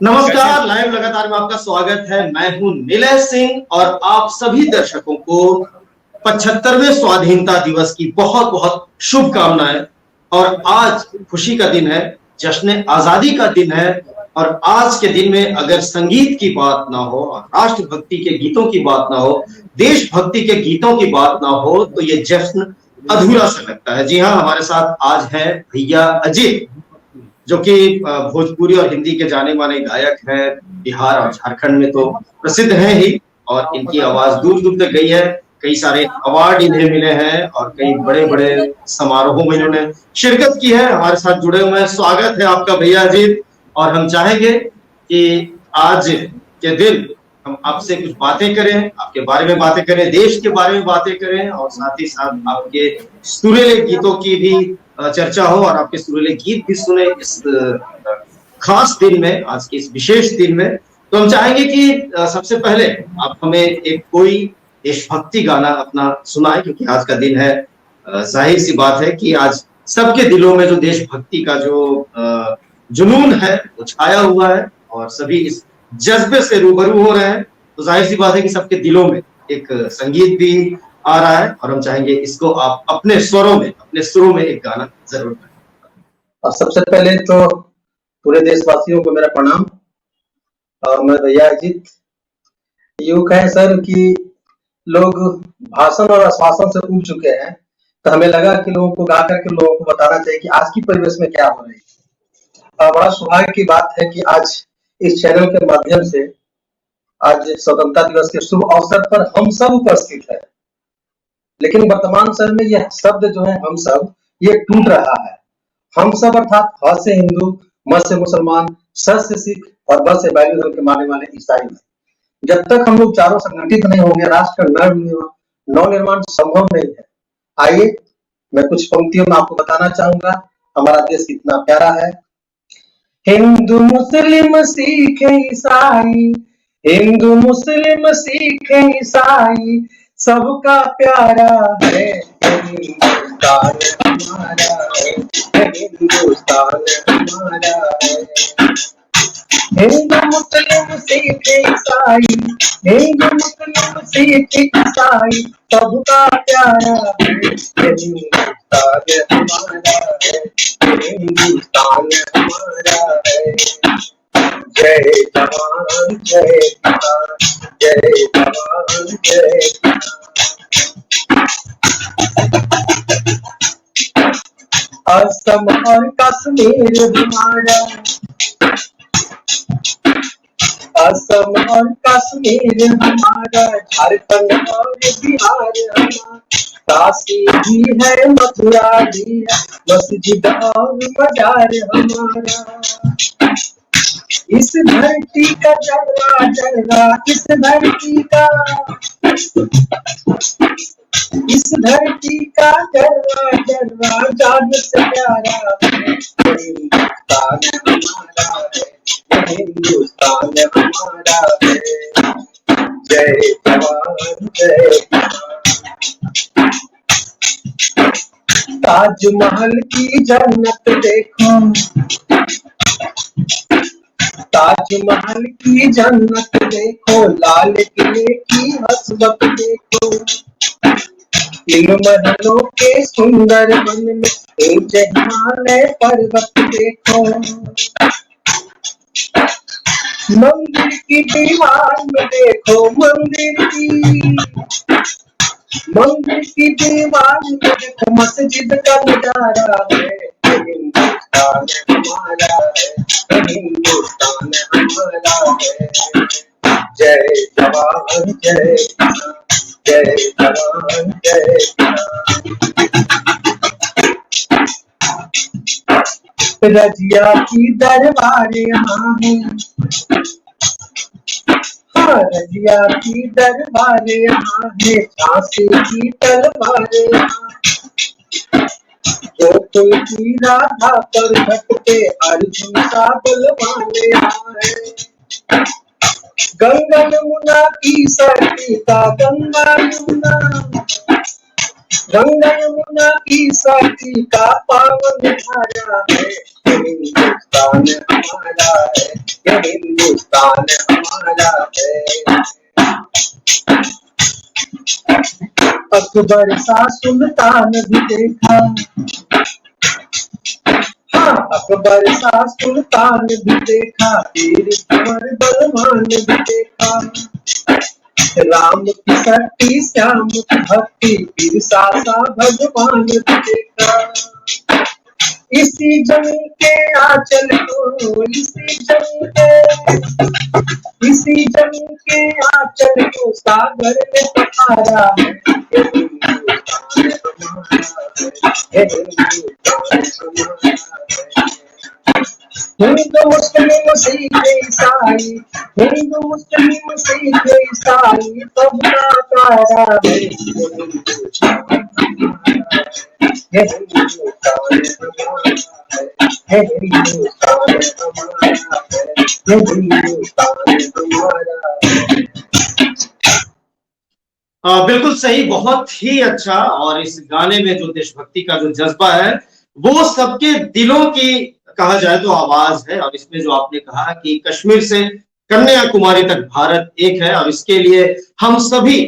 नमस्कार, लाइव लगातार में आपका स्वागत है। मैं हूं नीलेश सिंह और आप सभी दर्शकों को 75वें स्वाधीनता दिवस की बहुत बहुत शुभकामनाएं। और आज खुशी का दिन है, जश्न आजादी का दिन है। और आज के दिन में अगर संगीत की बात ना हो और राष्ट्रभक्ति के गीतों की बात ना हो, देशभक्ति के गीतों की बात ना हो, तो ये जश्न अधूरा सा लगता है। जी हाँ, हमारे साथ आज है भैया अजीत, जो कि भोजपुरी और हिंदी के जाने माने गायक हैं। बिहार और झारखंड में तो प्रसिद्ध हैं ही, और इनकी आवाज दूर दूर तक गई है। कई सारे अवार्ड इन्हें मिले हैं और कई बड़े बड़े समारोहों में इन्होंने शिरकत की है। हमारे साथ जुड़े हुए हैं, स्वागत है आपका भैया अजीत। और हम चाहेंगे कि आज के दिन हम आपसे कुछ बातें करें, आपके बारे में बातें करें, देश के बारे में बातें करें, और साथ ही साथ आपके सुरीले गीतों की भी चर्चा हो और आपके सुरीले गीत भी सुने इस खास दिन में, आज के इस विशेष दिन में। तो हम चाहेंगे कि सबसे पहले आप हमें एक कोई देशभक्ति गाना अपना सुनाएं, क्योंकि आज का दिन है। जाहिर सी बात है कि आज सबके दिलों में जो देशभक्ति का जो जुनून है वो छाया हुआ है और सभी इस जज्बे से रूबरू हो रहे हैं। तो जाहिर सी बात है कि सबके दिलों में एक संगीत भी आ रहा है, और हम चाहेंगे इसको आप अपने स्वरों में, अपने सुरों में एक गाना जरूर गाएं। और सबसे पहले तो पूरे देशवासियों को मेरा प्रणाम। और मैं भैया अजीत, यूं कहें सर कि लोग भाषण और आश्वासन से उब चुके हैं, तो हमें लगा कि लोगों को गा करके लोगों को बताना चाहिए कि आज की परिवेश में क्या हो रही है। बड़ा सौभाग्य की बात है कि आज इस चैनल के माध्यम से आज स्वतंत्रता दिवस के शुभ अवसर पर हम सब उपस्थित है। लेकिन वर्तमान समय में यह शब्द जो है हम सब, ये टूट रहा है। हम सब अर्थात ह से हिंदू, म से मुसलमान, स से सिख और ब से बैली धर्म के मानने वाले ईसाई। जब तक हम लोग चारों संगठित नहीं होंगे, राष्ट्र का नव निर्माण संभव नहीं है। आइए मैं कुछ पंक्तियों में आपको बताना चाहूंगा हमारा देश कितना प्यारा है। हिंदू मुस्लिम सिख ईसाई, हिंदू मुस्लिम सिख ईसाई, सबका प्यारा है हिंदुस्तान हमारा है, हिंदुस्तान हमारा है। हिंदू मुस्लिम सिख ईसाई, हिंदू मुस्लिम सिख ईसाई, सबका प्यारा है हिंदुस्तान हमारा है, हिंदुस्तान हमारा है। जय जवान जय किसान, जय जवान जय किसान। असम और कश्मीर हमारा, असम और कश्मीर हमारा, झारखंड और बिहार हमारा, काशी भी है मथुरा भी है, मस्जिद और बाजार हमारा। इस धरती का जलवा जलवा, इस धरती का, इस धरती का जलवा जलवा, जान से प्यारा है हिंदुस्तान हमारा है, हिंदुस्तान हमारा है। जय जवान जय किसान। ताजमहल की जन्नत देखो, ताजमहल की जन्नत देखो, लाल किले की हसरत देखो, इन महलों के सुंदर वन में ऊंचे हिमालय पर्वत देखो। मंदिर की दीवार में देखो, मंदिर की दीवार में देखो, मस्जिद का नजारा है हिंदुस्तान हमारा है, हिंदुस्तान हमारा है। जय जवान जय किसान, जय जवान जय किसान। रजिया की दरबार यहाँ है, हाँ रजिया की दरबार यहाँ है, झांसी की तलवार यहाँ, गोकुल की राधा पर घट पे अर्जुन का बलवान यहाँ है। गंगा यमुना की सरती का, गंगा यमुना, गंगा यमुना की साथी का पावन धारा है, ये हिंदुस्तान हमारा है, ये हिंदुस्तान हमारा है। अकबर सा सुल्तान भी देखा, हाँ अकबर सा सुल्तान भी देखा, वीर कुंवर बलवान भी देखा। राम की शक्ति श्याम की भक्ति, फिर सासा भगवान भी देखा। इसी जमीन के आंचल को, इसी जमीन के आंचल को सागर ने पखारा है, ये हिंदुस्तान हमारा है, ये हिंदुस्तान हमारा है। हिंदू मुस्लिम सिख ईसाई, हिंदू मुस्लिम सिख ईसाई सबका प्यारा है, ये हिंदुस्तान हमारा है, ये हिंदुस्तान हमारा है, ये हिंदुस्तान हमारा है, ये हिंदुस्तान हमारा है। बिल्कुल सही, बहुत ही अच्छा। और इस गाने में जो देशभक्ति का जो जज्बा है वो सबके दिलों की कहा जाए तो आवाज है। और इसमें जो आपने कहा कि कश्मीर से कन्याकुमारी तक भारत एक है, और इसके लिए हम सभी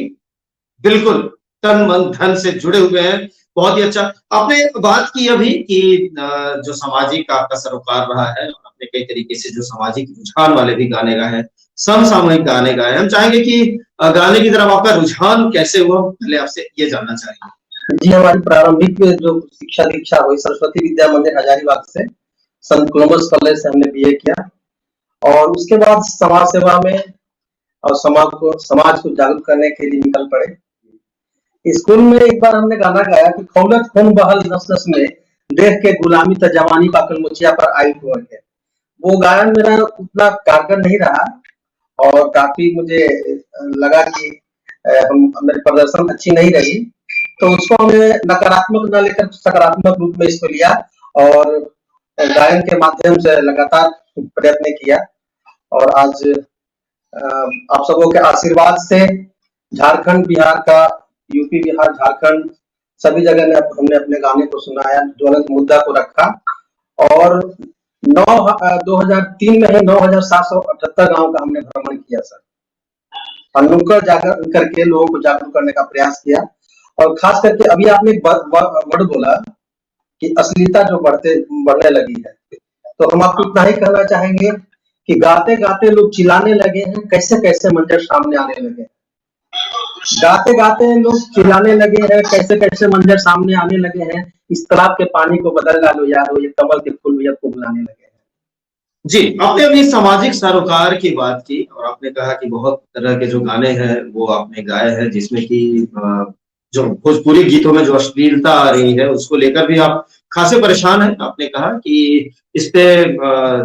बिल्कुल तन मन धन से जुड़े हुए हैं। बहुत ही अच्छा। आपने बात की अभी कि जो सामाजिक आपका सरोकार रहा है, और आपने कई तरीके से जो सामाजिक रुझान वाले भी गाने गाए हैं, समसामयिक गाने गाए हैं। हम चाहेंगे कि गाने की तरफ आपका रुझान कैसे हुआ, पहले आपसे ये जानना चाहेंगे। जी, हमारी प्रारंभिक जो शिक्षा दीक्षा हुई सरस्वती विद्या मंदिर हजारीबाग से, संत कोलम्बस कॉलेज से हमने बीए किया, और उसके बाद समाज सेवा में और समाज को जागरूक करने के लिए निकल पड़े। स्कूल में एक बार हमने गाना गाया कि खौलत खून बहल नस नस में, देख के गुलामी त जवानी पाकल मुछिया पर आई हुआ है। वो गायन मेरा उतना कारगर नहीं रहा, और काफी मुझे लगा कि मेरी प्रदर्शन अच्छी नहीं रही, तो उसको हमने नकारात्मक न लेकर सकारात्मक रूप में इसको लिया, और गायन के माध्यम से लगातार प्रयत्न किया। और आज आप सबों के आशीर्वाद से झारखंड बिहार का, यूपी बिहार झारखंड सभी जगह ने हमने अपने गाने को सुनाया, ज्वलंत मुद्दा को रखा। और 2003 में ही 9,778 गांव का हमने भ्रमण किया सर, और नुक्कड़ जाकर करके लोगों को जागरूक करने का प्रयास किया। और खास करके अभी आपने वर्ड बोला कि अश्लीलता जो बढ़ने लगी है, तो हम आपको इतना ही कहना चाहेंगे कि गाते गाते लोग चिल्लाने लगे हैं, कैसे कैसे मंजर सामने आने लगे। गाते गाते लोग चिल्लाने लगे हैं, कैसे कैसे मंजर सामने आने लगे हैं। इस तालाब के पानी को बदल डालो यारो, ये कमल के फूल भी आपको बुलाने लगे हैं। जी, आपने अपनी सामाजिक सरोकार की बात की, और आपने कहा कि बहुत तरह के जो गाने हैं वो आपने गाए हैं, जिसमें कि जो भोजपुरी गीतों में जो अश्लीलता आ रही है उसको लेकर भी आप खासे परेशान हैं। आपने कहा कि इस पे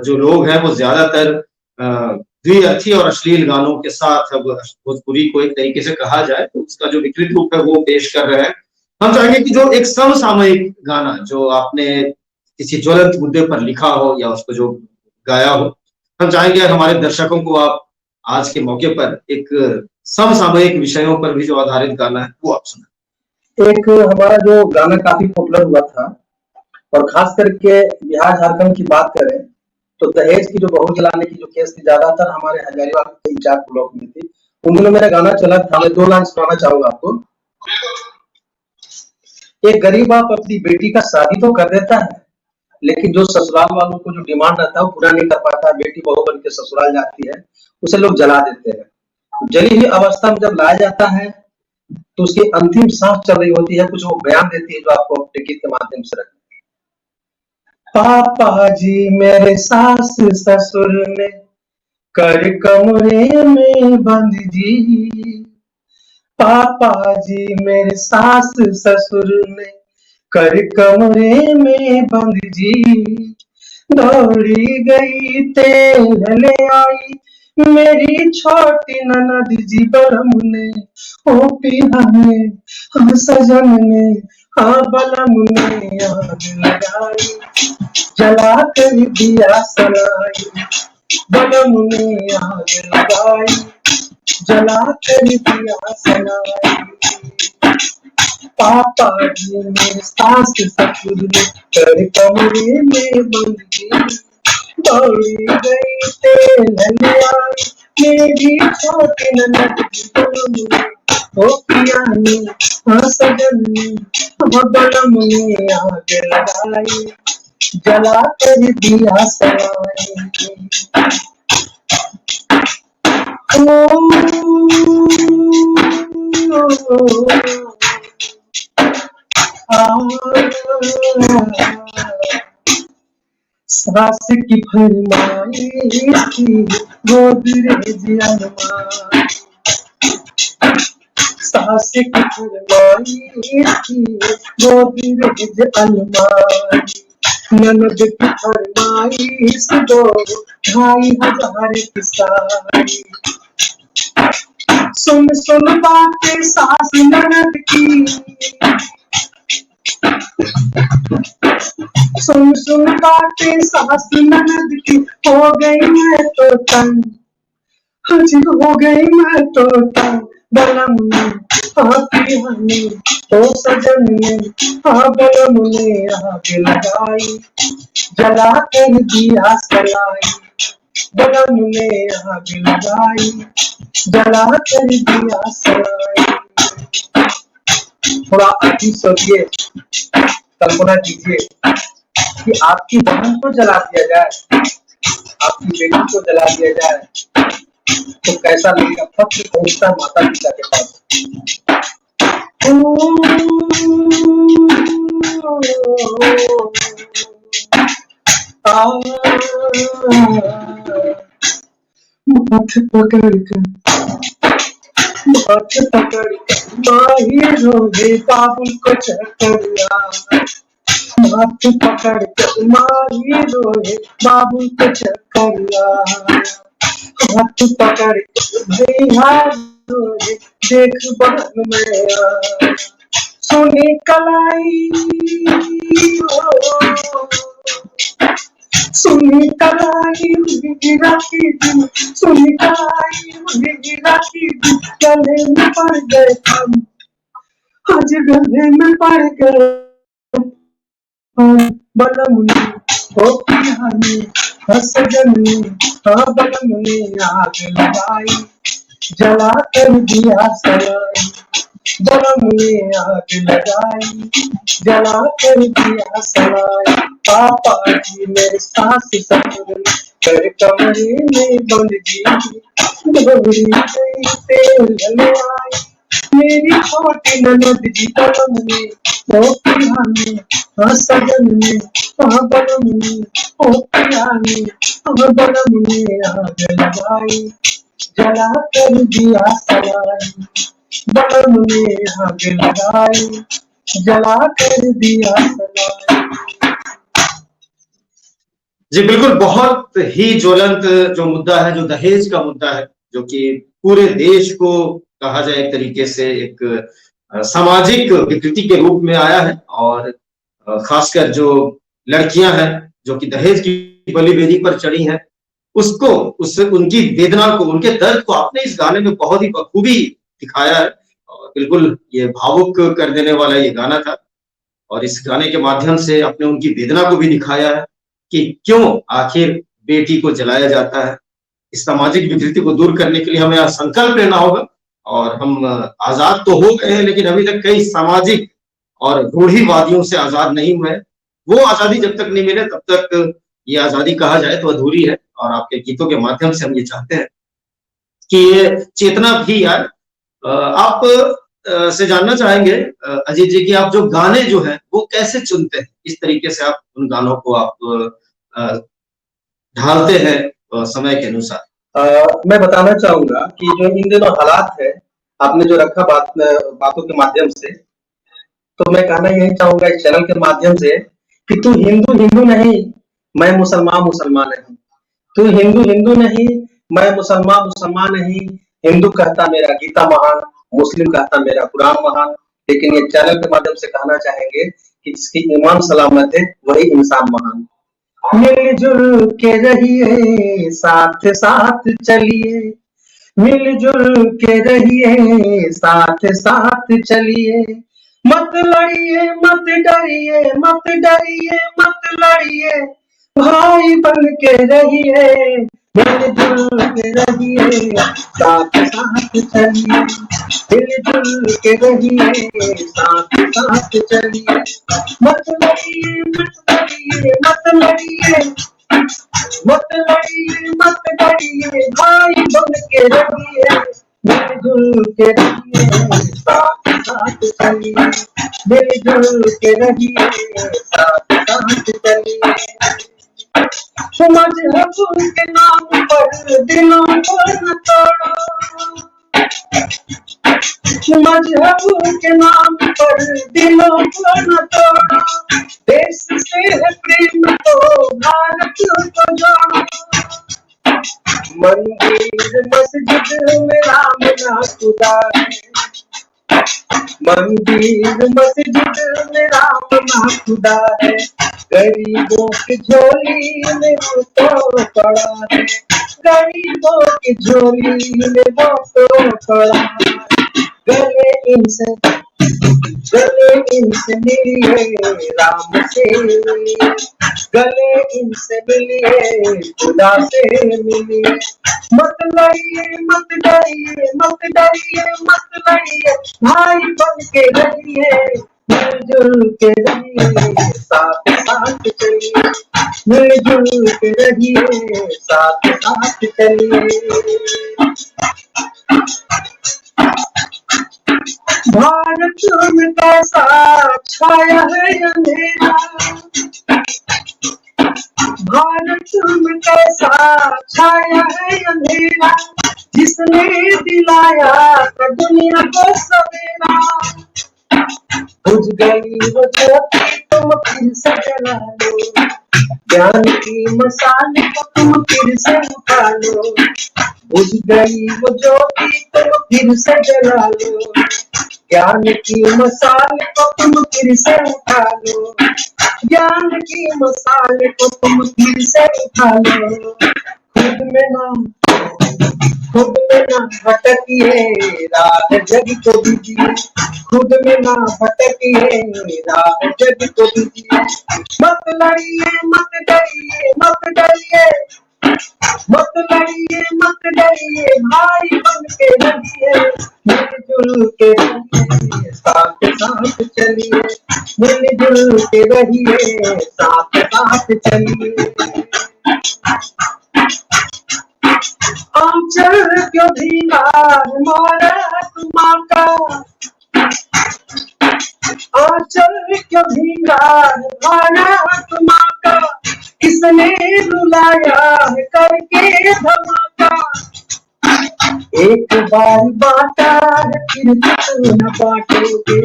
जो लोग हैं वो ज्यादातर द्विअर्थी और अश्लील गानों के साथ भोजपुरी को एक तरीके से कहा जाए तो उसका जो विकृत रूप है वो पेश कर रहे हैं। हम चाहेंगे कि जो एक समसामयिक गाना जो आपने किसी ज्वलंत मुद्दे पर लिखा हो या उसको जो गाया हो, हम चाहेंगे हमारे दर्शकों को आप आज के मौके पर एक समसामयिक विषयों पर भी जो आधारित गाना है वो आप सुनाएं। एक हमारा जो गाना काफी पॉपुलर हुआ था, और खास करके बिहार झारखंड की बात करें तो दहेज की जो बहू जलाने की जो केस थी, ज्यादातर हमारे हजारीबाग के 4 ब्लॉक में थी। उन दिनों मेरा गाना चला था, मैं 2 लाइन सुनाना चाहूंगा आपको। एक गरीब बाप अपनी बेटी का शादी तो कर देता है, लेकिन जो ससुराल वालों को जो डिमांड रहता है वो पूरा नहीं कर पाता। बेटी बहू बन के ससुराल जाती है, उसे लोग जला देते हैं। जली हुई अवस्था में जब लाया जाता है तो उसकी अंतिम सांस चल रही होती है, कुछ वो बयान देती है जो आपको अपने गीत के माध्यम से रखें। पापा जी मेरे सास ससुर ने कर कमरे में बंद जी, पापा जी मेरे सास ससुर ने कर कमरे में बंद जी, दौड़ी गई तेल ले आई मेरी छोटी ननद जी, बलम ने ओ पिया ने, हाँ सजन ने, हाँ बलम ने आग लगाई, जला कर दिया सलाई, बलम ने आग लगाई, जला कर दिया सलाई। पापा जी मेरे सास ससुर ने कर कमरे में बंदी दौड़ी गई तेल आई मेरी छोटी ननद की बलम ओ पिया ने हाँ सजन ने हाँ बलम ने आग लगाई जला कर दिया सलाई सास की फरमाइश थी गोदरेज अलमारी सास की फरमाइश थी गोदरेज अलमारी ननद की फरमाइश दो 2500 की साड़ी सुन सुन बातें सास ननद की सुन सुन बातें सास ननद की हो गई मैं तो तंग हाजी हो गई मैं तो तंग बलम ने हाँ पिया ने तो सजन ने हाँ बलम ने आग लगाई जला कर दिया सलाई बलम ने आग लगाई जला कर दिया सलाई थोड़ा अजीब सोचिए कल्पना कीजिए कि आपकी बहन को जला दिया जाए आपकी बेटी को जला दिया जाए तो कैसा लगेगा फक्त पहुंचता माता पिता के पास हाथ पकड़ माही रोहे बाबुल को चकरिया हाथ पकड़ माही रोहे बाबुल को चकरिया हाथ पकड़ भैया रोहे देख बहन में सुनी कलाई सुनी कलाई गिरा की दिन सुनी कलाई गिरा की दिन गले में पड़ गए हम आज गले में पड़ गए बलम ने ओ पिया ने हसजन ने हाँ बलम ने आग लगाई जला कर दिया सलाई बलम ने आग लगाई जला कर दिया सलाई पापा जी मेरे सास ससुर कर कमरे में बंद जी दौड़ी गई तेल आई मेरी छोटी ननद जी बलम ने ओ पिया ने हाँ सजन ने हाँ बलम ने ओ पिया ने हाँ बलम ने आग लगाई जला कर दिया सलाई बलम ने आग लगाई जला कर दिया सलाई जी बिल्कुल, बहुत ही ज्वलंत जो मुद्दा है, जो दहेज का मुद्दा है, जो कि पूरे देश को कहा जाए एक तरीके से एक सामाजिक विकृति के रूप में आया है। और खासकर जो लड़कियां हैं जो कि दहेज की बलि वेदी पर चढ़ी हैं, उसको उनकी वेदना को, उनके दर्द को आपने इस गाने में बहुत ही बखूबी दिखाया है। और बिल्कुल ये भावुक कर देने वाला ये गाना था। और इस गाने के माध्यम से आपने उनकी वेदना को भी दिखाया है कि क्यों आखिर बेटी को जलाया जाता है। इस सामाजिक विकृति को दूर करने के लिए हमें संकल्प लेना होगा। और हम आजाद तो हो गए हैं, लेकिन अभी तक कई सामाजिक और रूढ़िवादियों से आजाद नहीं हुए। वो आजादी जब तक नहीं मिले तब तक ये आजादी कहा जाए तो अधूरी है। और आपके गीतों के माध्यम से हम ये चाहते हैं कि ये चेतना भी यार आप से जानना चाहेंगे अजीत जी कि आप जो गाने जो हैं वो कैसे चुनते हैं, इस तरीके से आप उन गानों को आप ढालते हैं समय के अनुसार। मैं बताना चाहूंगा कि जो इन दिनों हालात है आपने जो रखा बातों के माध्यम से, तो मैं कहना यही चाहूंगा इस चैनल के माध्यम से कि तू हिंदू हिंदू नहीं, मैं मुसलमान मुसलमान नहीं। तू हिंदू हिंदू नहीं, मैं मुसलमान मुसलमान नहीं। हिंदू कहता मेरा गीता महान, मुस्लिम कहता मेरा कुरान महान। लेकिन ये चैनल के माध्यम से कहना चाहेंगे कि जिसकी ईमान सलामत है वही इंसान महान। मिलजुल के रहिए, साथ साथ चलिए, मिलजुल के रहिए, साथ साथ चलिए, मत लड़िए मत डरिए मत डरिए मत लड़िए, भाई बन के रहिए, मिलजुल के रहिए, साथ साथ चलिए, मिलजुल के रहिए, साथ साथ चलिए। मत लड़िए मत डरिए मत लड़िए मत लड़िए मत डरिए, भाई बन के रहिए, मिलजुल के रहिए, साथ साथ चलिए, मिलजुल के रहिए, साथ साथ चलिए। मजहब के नाम पर दिलों को न तोड़ो, मजहब के नाम पर दिलों को न तोड़ो, देश से है प्रेम तो भारत को जोड़ो। मंदिर मस्जिद में राम ना खुदा है, मंदिर मस्जिद में राम ना खुदा है, गरीबों की झोली में वो तो पड़ा है, गरीबों की झोली में वो तो पड़ा है। गले इनसे मिलिए, राम से मिलिए, गले इनसे मिलिए, खुदा से मिलिए। मत लड़िए मत डरिए मत डरिए मत लड़िए, भाई बन के रहिए, मिलजुल के रहिए, साथ साथ चलिए, मिलजुल के रहिए, साथ साथ चलिए। भारत में कैसा छाया है अंधेरा, भारत में कैसा छाया है अंधेरा, जिसने दिलाया था दुनिया को सवेरा। बुझ गई वो ज्योति तुम फिर से जला लो, ज्ञान की मसाल को तुम फिर से उठा लो। बुझ गई वो ज्योति तुम फिर से जला लो, ज्ञान की मसाल को तुम फिर से उठा लो, ज्ञान की मसाल को तुम फिर से उठा लो। खुद में ना भटकिए, राह जग को दीजिए, खुद में ना भटकिए, राह जग को दीजिए। मत लड़िए मत डरिए मत डरिए मत लड़िए मत डरिए, भाई बन के रहिए, मिलजुल के रहिए, साथ साथ चलिए, मिलजुल के रहिए, साथ साथ चलिए। आंचल क्यों भीगा हमारा तुम्हारा, आंचल क्यों भीगा हमारा तुम्हारा, किसने रुलाया है करके धमाका। एक बार बांटा है फिर कुछ न बांटोगे,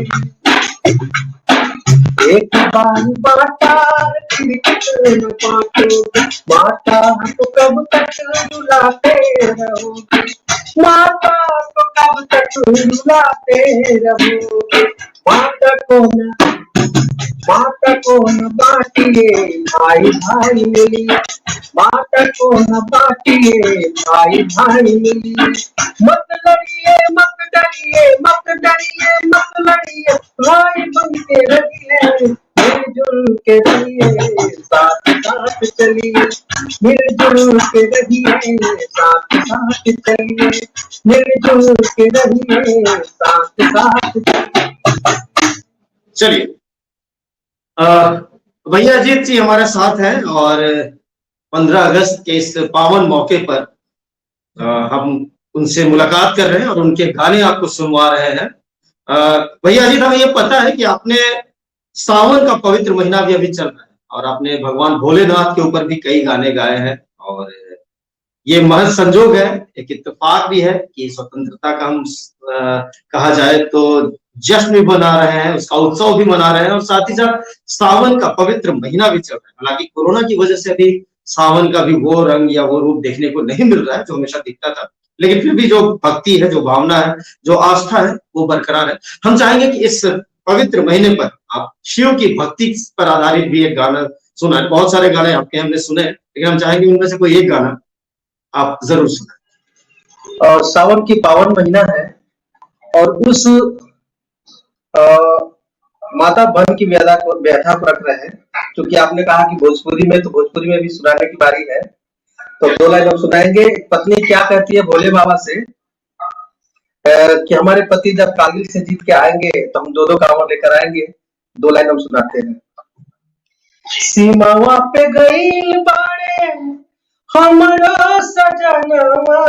एक बार बांटा है फिर कुछ न बांटोगे। माता को कब तक रुलाते रहोगे, माता को कब तक रुलाते रहोगे। माता को न बांटिए, भाई भाई मिलिए, माता को न बांटिए, भाई भाई मिलिए। मत लड़िए मत डरिए मत डरिए मत लड़िए, भाई बन के रहिए, मिलजुल के रहिए, साथ साथ चलिए, मिलजुल के रहिए, साथ साथ चलिए, मिलजुल के रहिए, साथ साथ चलिए, भैया अजीत जी हमारे साथ हैं और 15 अगस्त के इस पावन मौके पर हम उनसे मुलाकात कर रहे हैं और उनके गाने आपको सुनवा रहे हैं। भैया अजीत, हमें ये पता है कि आपने सावन का पवित्र महीना भी अभी चल रहा है और आपने भगवान भोलेनाथ के ऊपर भी कई गाने गाए हैं, और ये महज संजोग है, एक इत्तेफाक भी है कि स्वतंत्रता का हम कहा जाए तो जश्न भी मना रहे हैं, उसका उत्सव भी मना रहे हैं, और साथ ही साथ सावन का पवित्र महीना भी चल रहा है। हालांकि कोरोना की वजह से अभी सावन का भी वो रंग या वो रूप देखने को नहीं मिल रहा है जो हमेशा दिखता था, लेकिन फिर भी जो भक्ति है, जो भावना है, जो आस्था है, वो बरकरार है। हम चाहेंगे कि इस पवित्र महीने पर आप शिव की भक्ति पर आधारित भी एक गाना सुनाए। बहुत सारे गाने आपके हमने सुने, लेकिन हम चाहेंगे उनमें से कोई एक गाना आप जरूर सुनाए। और सावन की पावन महीना है, और उस माता बहन की व्यथा को रख रहे हैं। क्योंकि आपने कहा कि भोजपुरी में, तो भोजपुरी में भी सुनाने की बारी है। तो 2 लाइन हम सुनाएंगे। पत्नी क्या कहती है भोले बाबा से कि हमारे पति जब कारगिल से जीत के आएंगे तो हम 2-2 कांवड़ लेकर आएंगे। 2 लाइन हम सुनाते हैं। सीमावा पे गईल बाड़े हमरो सजनवा,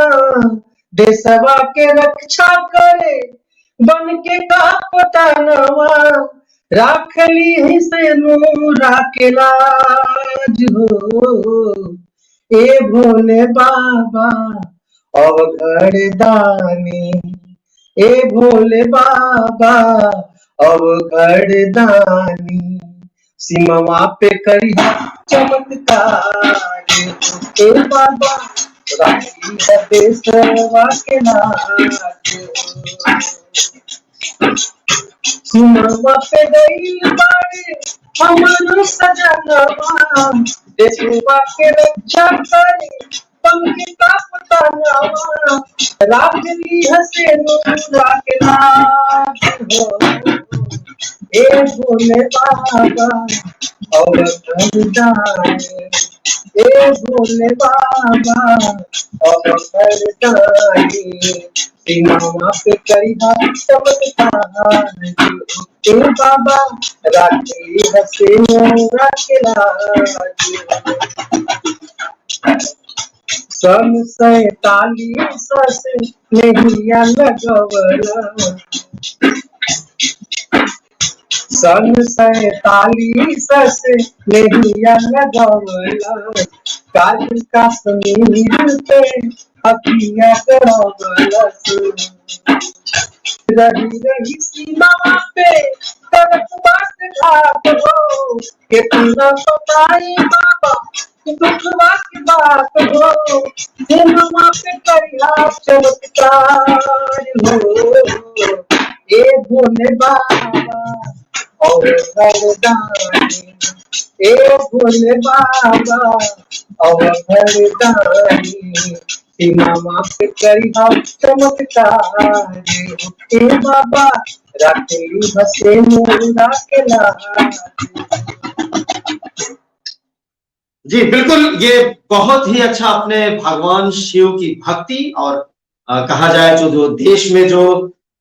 देशवा के रक्षा करे बन के का पतनवा, राख ली से नूरा के लाज हो, ए भोले बाबा अवघड़ दानी, ए भोले बाबा अवघड़ दानी, सीमा पे करिया चमत्कार, ए बाबा राखी है देशवा के लाज, सीमा पे गई बाड़े हमरो सजनवा, देशवा के रक्षा करे पंख का पतनवा, राख ली हसे नूरा के लाज हो, ए भोले बाबा अवघड़ दानी, ए भोले बाबा अवघड़ दानी, सीमा पे करिहा चमत्कार, ए बाबा राखी हसे नूरा के लाज। सन 47 से नहिया लगवला, सन 47 से नहिया लगवला, कारगिल कश्मीर पे हथिया करवलस, रही रही सीमा पे करत बाट घाट हो, कितना सताई बाबा दुखवा की बात हो, सीमा पे करिया चमत्कार हो, ए भोले बाबा अवघड़ दानी, ए भोले बाबा अवघड़ दानी, सीमा पे करिया चमत्कार, ए बाबा राख ली हसे नूरा के लाज। जी बिल्कुल, ये बहुत ही अच्छा आपने भगवान शिव की भक्ति और कहा जाए जो देश में जो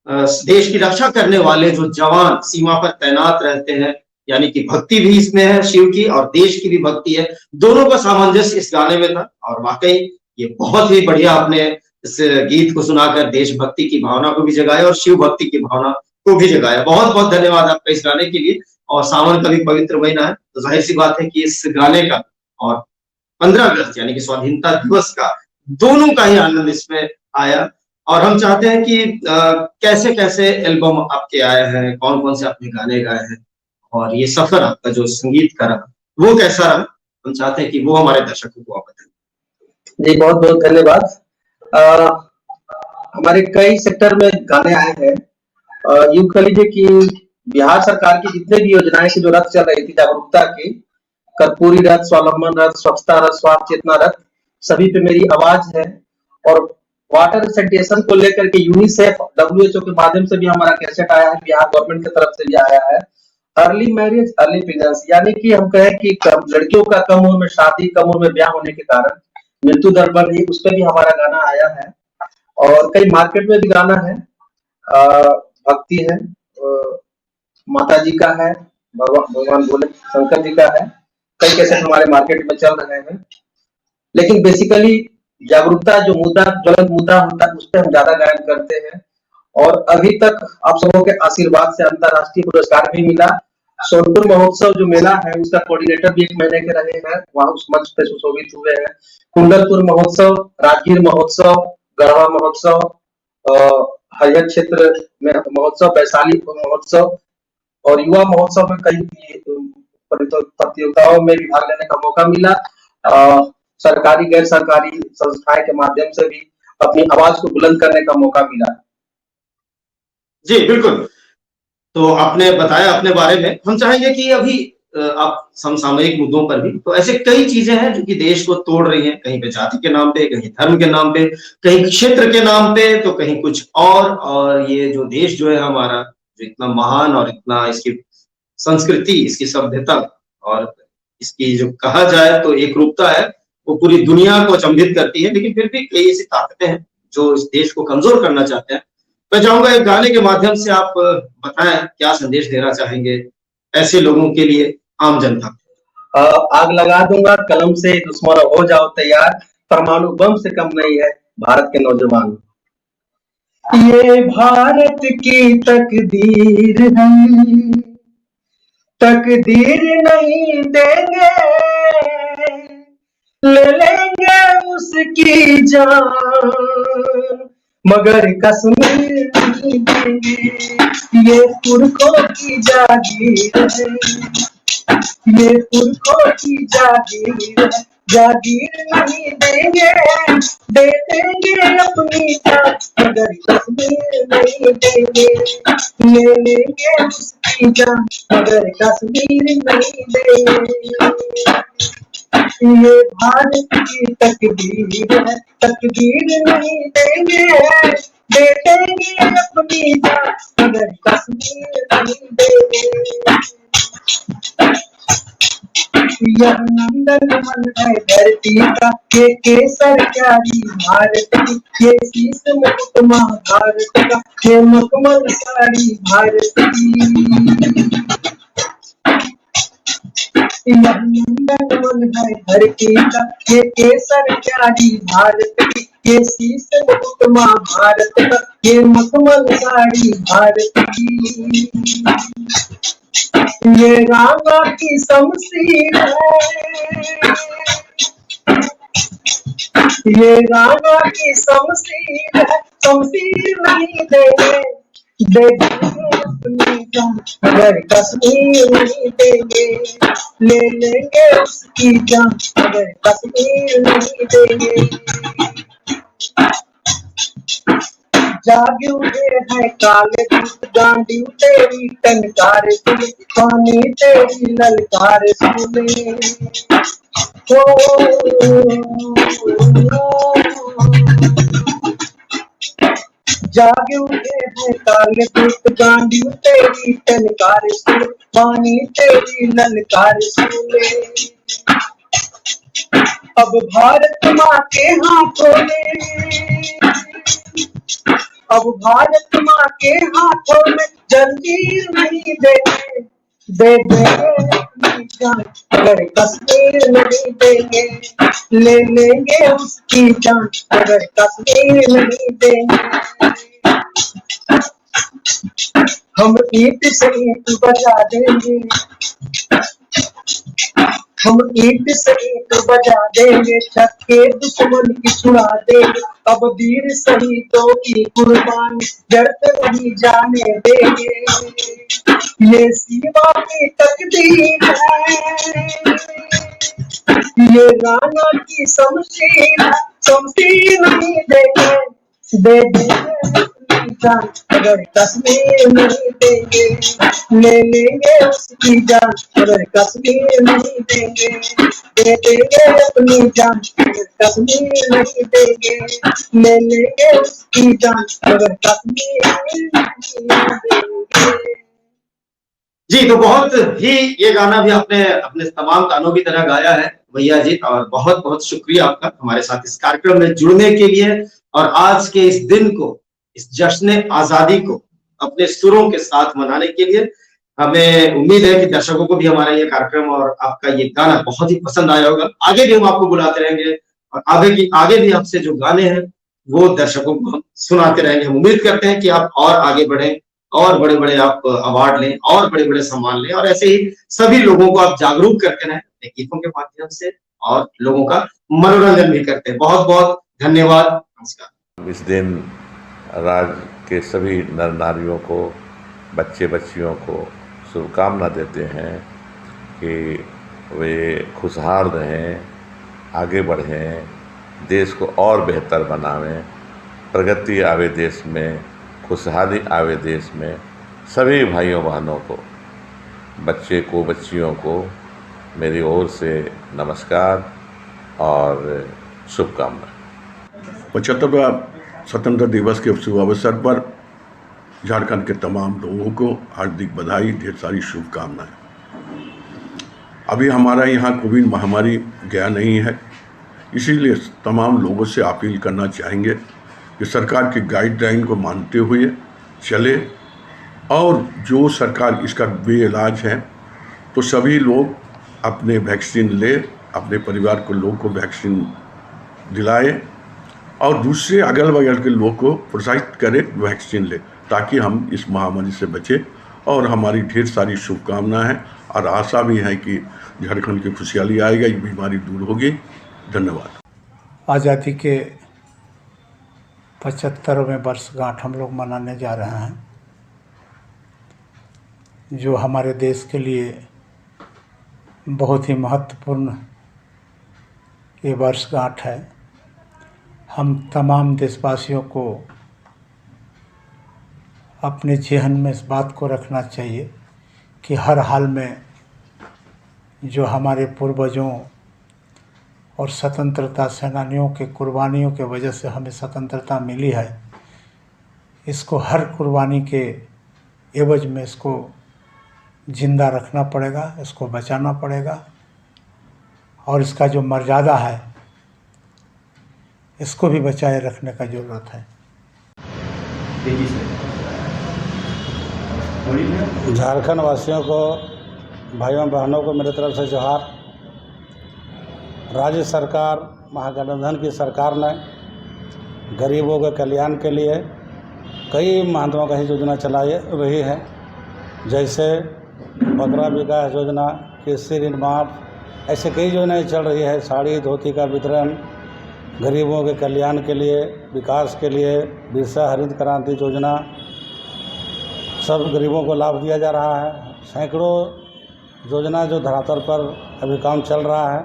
देश की रक्षा करने वाले जो जवान सीमा पर तैनात रहते हैं, यानी कि भक्ति भी इसमें है शिव की और देश की भी भक्ति है, दोनों का सामंजस्य इस गाने में था। और वाकई ये बहुत ही बढ़िया आपने इस गीत को सुनाकर देशभक्ति की भावना को भी जगाया और शिव भक्ति की भावना को भी जगाया। बहुत बहुत धन्यवाद आपका इस गाने के लिए। और सावन का भी पवित्र महीना है, तो जाहिर सी बात है कि इस गाने का और 15 अगस्त यानी कि स्वाधीनता दिवस का दोनों का ही आनंद इसमें आया। और हम चाहते हैं कि कैसे कैसे एल्बम आपके आए हैं, कौन कौन से आपने गाने गाए हैं, और ये सफर आपका जो संगीत का रहा वो कैसा रहा, हम चाहते हैं कि वो हमारे दर्शकों को आप बताएं। जी बहुत बहुत धन्यवाद। हमारे कई सेक्टर में गाने आए हैं। यूं कह लीजिए कि बिहार सरकार की जितने भी योजनाएं की जो रथ चल रही थी जागरूकता की, कर्पूरी रथ, स्वावलंबन रथ, स्वच्छता रथ, स्वास्थ्य चेतना रथ, सभी पे मेरी आवाज है। और वाटर सैनिटेशन को लेकर के यूनिसेफ, WHO के माध्यम से भी हमारा कैसेट आया है, बिहार गवर्नमेंट की तरफ से भी आया है। अर्ली मैरिज अर्ली प्रेगनेंसी, यानी कि हम कहें कि लड़कियों का कम उम्र में शादी, कम उम्र में ब्याह होने के कारण मृत्यु दर बढ़ रही, उस पर भी हमारा गाना आया है। और कई मार्केट में भी गाना है, भक्ति है, माता जी का है, भगवान भोले शंकर जी का है, कई कैसेट हमारे मार्केट में चल रहे हैं। लेकिन बेसिकली जागरूकता जो मुद्दा, ज्वलंत मुद्दा होता है, उस पर हम ज्यादा गायन करते हैं। और अभी तक आप सबों के आशीर्वाद से अंतरराष्ट्रीय पुरस्कार भी मिला। सोनपुर महोत्सव जो मेला है उसका कोऑर्डिनेटर भी 1 महीने के रहे हैं, वहां उस मंच पे सुशोभित हुए हैं। कुंडलपुर महोत्सव, राजगीर महोत्सव, गढ़वा महोत्सव, हरिहर क्षेत्र में महोत्सव, वैशाली महोत्सव और युवा महोत्सव में कई प्रतियोगिताओं में भी भाग लेने का मौका मिला। सरकारी गैर सरकारी संस्थाएं के माध्यम से भी अपनी आवाज को बुलंद करने का मौका मिला। जी बिल्कुल, तो आपने बताया अपने बारे में। हम चाहेंगे कि अभी आप समसामयिक मुद्दों पर भी, तो ऐसे कई चीजें हैं जो कि देश को तोड़ रही हैं, कहीं पे जाति के नाम पे, कहीं धर्म के नाम पे, कहीं क्षेत्र के नाम पे, तो कहीं कुछ और ये जो देश जो है हमारा, जो इतना महान और इतना इसकी संस्कृति, इसकी सभ्यता और इसकी जो कहा जाए तो एक रूपता है, वो पूरी दुनिया को अचंभित करती है। लेकिन फिर भी कई ऐसी ताकतें हैं जो इस देश को कमजोर करना चाहते हैं। मैं चाहूंगा एक गाने के माध्यम से आप बताएं क्या संदेश देना चाहेंगे ऐसे लोगों के लिए, आम जनता को। आग लगा दूंगा कलम से दुश्मन हो जाओ तैयार, परमाणु बम से कम नहीं है भारत के नौजवान। ये भारत की तकदीर है, तकदीर नहीं देंगे, ले लेंगे उसकी जान, मगर कश्मीर नहीं देंगे। ये पुरखों की जागीर है, ये पुरखों की जागीर है, जागीर नहीं देंगे, दे देंगे अपनी जान, मगर कश्मीर नहीं देंगे, ले लेंगे उसकी जान, मगर कश्मीर नहीं देंगे। ये भारत की तकदीर है, तकदीर नहीं देंगे, दे देंगे अपनी जान, मगर कश्मीर नहीं देंगे। यह नंदन मन है धरती का, ये केसर क्यारी भारत की, ये शीश मुकुट महाभारत का, ये मखमल साड़ी भारत की। यह नंदन मन है धरती का, ये केसर क्यारी भारत की, ये शीश मुकुट महाभारत का, ये मखमल साड़ी भारत की। ये रामा की शमशीर है, ये रामा की शमशीर है, शमशीर नहीं देंगे, दे देंगे अपनी जान, मगर कश्मीर नहीं देंगे, ले लेंगे उसकी जान, मगर कश्मीर नहीं देंगे। जागे उठे हैं काले दूत, गांडी तेरी टनकार सुने, पानी तेरी ललकार सुने। जागे उठे हैं काले दूत, गांडी तेरी टनकार सुने, पानी तेरी ललकार सुने। अब भारत माँ के हाथों में, अब भारत माँ के हाथों में जंजीर नहीं देंगे, दे देंगे अपनी जान, मगर कश्मीर नहीं देंगे, ले लेंगे उसकी जान, मगर कश्मीर नहीं देंगे। हम ईंट से ईंट बजा देंगे, हम ईंट से ईंट बजा देंगे, छक्के दुश्मन की छुड़ा देंगे, अब वीर शहीदों की कुर्बानी व्यर्थ नहीं जाने देंगे। ये शिवा की तकदीर है, ये राणा की शमशीर है, शमशीर नहीं देंगे, दे देंगे अपनी जान, मगर कश्मीर नहीं देंगे, ले लेंगे उसकी जान, मगर कश्मीर नहीं देंगे, दे देंगे अपनी जान, मगर कश्मीर नहीं देंगे, ले लेंगे उसकी जान, मगर कश्मीर नहीं देंगे। जी, तो बहुत ही ये गाना भी आपने अपने तमाम गानों की तरह गाया है भैया जी, और बहुत बहुत शुक्रिया आपका हमारे साथ इस कार्यक्रम में जुड़ने के लिए और आज के इस दिन को, इस जश्न आजादी को अपने सुरों के साथ मनाने के लिए। हमें उम्मीद है कि दर्शकों को भी हमारा ये कार्यक्रम और आपका ये गाना बहुत ही पसंद आया होगा। आगे भी हम आपको बुलाते रहेंगे और आगे भी आपसे जो गाने हैं वो दर्शकों को हम सुनाते रहेंगे। हम उम्मीद करते हैं कि आप और आगे बढ़ें और बड़े बड़े आप अवार्ड लें और बड़े बड़े सम्मान लें और ऐसे ही सभी लोगों को आप जागरूक करते रहें अपने गीतों के माध्यम से और लोगों का मनोरंजन भी करते हैं। बहुत बहुत धन्यवाद, नमस्कार। इस दिन राज्य के सभी नर नारियों को, बच्चे बच्चियों को शुभकामना देते हैं कि वे खुशहाल रहें, आगे बढ़ें, देश को और बेहतर बनावें, प्रगति आवे देश में, खुशहाली आवे देश में। सभी भाइयों बहनों को, बच्चे को, बच्चियों को मेरी ओर से नमस्कार और शुभकामनाएं। 75वां स्वतंत्रता दिवस के शुभ अवसर पर झारखंड के तमाम लोगों को हार्दिक बधाई, ढेर सारी शुभकामनाएं। अभी हमारा यहाँ कोविड महामारी गया नहीं है, इसीलिए तमाम लोगों से अपील करना चाहेंगे कि सरकार की गाइडलाइन को मानते हुए चले, और जो सरकार इसका बेइलाज है तो सभी लोग अपने वैक्सीन ले, अपने परिवार को लोगों को वैक्सीन दिलाए और दूसरे अगल बगल के लोगों को प्रोत्साहित करें वैक्सीन ले, ताकि हम इस महामारी से बचें। और हमारी ढेर सारी शुभकामनाएं हैं और आशा भी है कि झारखंड की खुशहाली आएगा, ये बीमारी दूर होगी। धन्यवाद। आज़ादी के 75वें वर्षगांठ हम लोग मनाने जा रहे हैं, जो हमारे देश के लिए बहुत ही महत्वपूर्ण ये वर्षगांठ है। हम तमाम देशवासियों को अपने जेहन में इस बात को रखना चाहिए कि हर हाल में जो हमारे पूर्वजों और स्वतंत्रता सेनानियों के कुर्बानियों के वजह से हमें स्वतंत्रता मिली है, इसको हर कुर्बानी के एवज में इसको जिंदा रखना पड़ेगा, इसको बचाना पड़ेगा और इसका जो मर्यादा है इसको भी बचाए रखने का ज़रूरत है। झारखंड वासियों को, भाइयों बहनों को मेरे तरफ से जोहार। राज्य सरकार, महागठबंधन की सरकार ने गरीबों के कल्याण के लिए कई महत्वाकांक्षी योजना चलाई रही है, जैसे बकरा विकास योजना, कृषि ऋण माफ, ऐसे कई योजनाएं चल रही है। साड़ी धोती का वितरण, गरीबों के कल्याण के लिए, विकास के लिए बिरसा हरित क्रांति योजना, सब गरीबों को लाभ दिया जा रहा है। सैकड़ों योजना जो धरातल पर अभी काम चल रहा है।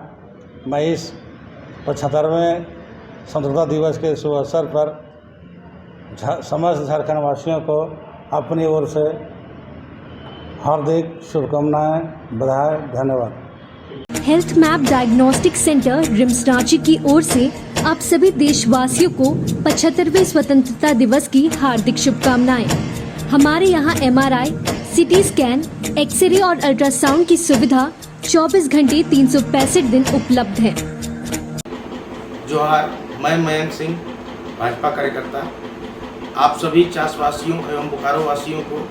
मैं इस 75वें स्वतंत्रता दिवस के शुभ अवसर पर समस्त झारखंड वासियों को अपनी ओर से हार्दिक शुभकामनाएं, बधाई, धन्यवाद। Health map diagnostic centre RIMS Ranchi की ओर से आप सभी देशवासियों को 75वें स्वतंत्रता दिवस की हार्दिक शुभकामनाएं। हमारे यहाँ MRI, CT स्कैन, एक्सरे और अल्ट्रासाउंड की सुविधा 24 घंटे 365 दिन उपलब्ध है। जोहार, मैं मयंक सिंह, भाजपा कार्यकर्ता, आप सभी चासवासियों एवं बोकारो वासियों को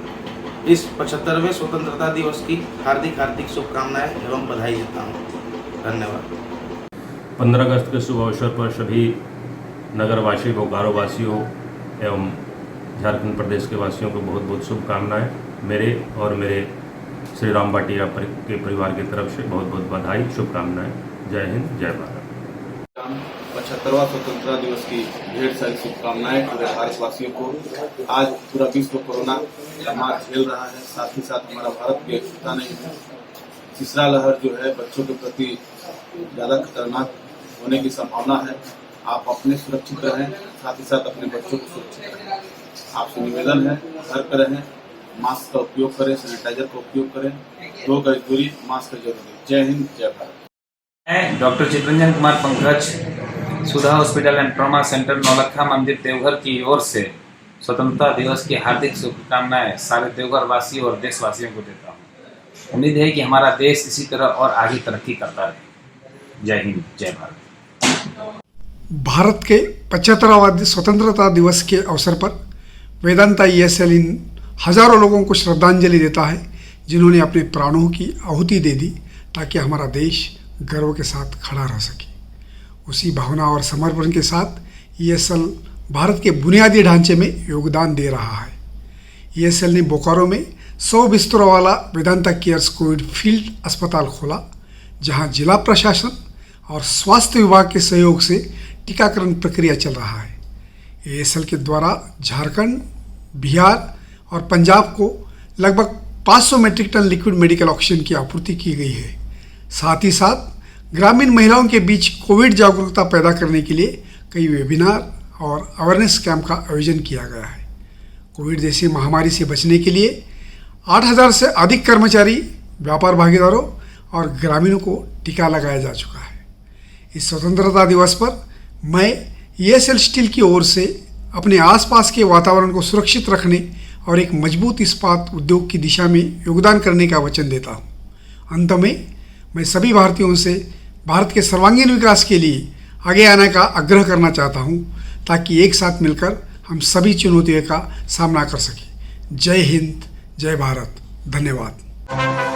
इस 75वें स्वतंत्रता दिवस की हार्दिक हार्दिक शुभकामनाएं एवं बधाई देता हूँ। धन्यवाद। 15 अगस्त के शुभ अवसर पर सभी नगरवासी, बोकारो वासियों एवं झारखंड प्रदेश के वासियों को बहुत बहुत शुभकामनाएं। मेरे और मेरे श्री राम भाटिया के परिवार की तरफ से बहुत बहुत बधाई, शुभकामनाएं। जय हिंद, जय भारत। 75वां स्वतंत्रता दिवस की ढेर सारी शुभकामनाएं पूरे भारतवासियों को। आज पूरा विश्व कोरोना का मार झेल रहा है, साथ ही साथ हमारा भारत भी एकजुटता नहीं है। तीसरा लहर जो है बच्चों के प्रति ज़्यादा खतरनाक होने की संभावना है। आप अपने सुरक्षित रहें, साथ ही साथ अपने बच्चों को सुरक्षित रहें। आपसे निवेदन है, घर पर रहें, मास्क का उपयोग करें, सैनिटाइजर का उपयोग करें, 2 गज दूरी, मास्क जरूरी। जय हिंद, जय भारत। मैं doctor Chittaranjan Kumar Pankaj, Sudha hospital and trauma centre, Naulakha मंदिर, देवघर की ओर से स्वतंत्रता दिवस की हार्दिक शुभकामनाएं सारे देवघर वासियों और देशवासियों को देता हूं। उम्मीद है कि हमारा देश इसी तरह और आगे तरक्की करता रहे। जय हिंद, जय भारत। भारत के 75वां स्वतंत्रता दिवस के अवसर पर वेदांता ESL इन हजारों लोगों को श्रद्धांजलि देता है जिन्होंने अपने प्राणों की आहुति दे दी ताकि हमारा देश गर्व के साथ खड़ा रह सके। उसी भावना और समर्पण के साथ ESL भारत के बुनियादी ढांचे में योगदान दे रहा है। ESL ने बोकारो में 100 बिस्तरों वाला वेदांता केयर्स कोविड फील्ड अस्पताल खोला, जहां जिला प्रशासन और स्वास्थ्य विभाग के सहयोग से टीकाकरण प्रक्रिया चल रहा है। ESL के द्वारा झारखंड, बिहार और पंजाब को लगभग 500 metric tonne liquid medical oxygen की आपूर्ति की गई है। साथ ही साथ ग्रामीण महिलाओं के बीच कोविड जागरूकता पैदा करने के लिए कई वेबिनार और अवेयरनेस कैंप का आयोजन किया गया है। कोविड जैसी महामारी से बचने के लिए 8000 से अधिक कर्मचारी, व्यापार भागीदारों और ग्रामीणों को टीका लगाया जा चुका है। इस स्वतंत्रता दिवस पर मैं ESL स्टील की ओर से अपने आसपास के वातावरण को सुरक्षित रखने और एक मजबूत इस्पात उद्योग की दिशा में योगदान करने का वचन देता हूँ। अंत में मैं सभी भारतीयों से भारत के सर्वांगीण विकास के लिए आगे आने का आग्रह करना चाहता हूँ, ताकि एक साथ मिलकर हम सभी चुनौतियों का सामना कर सकें। जय हिंद, जय भारत, धन्यवाद।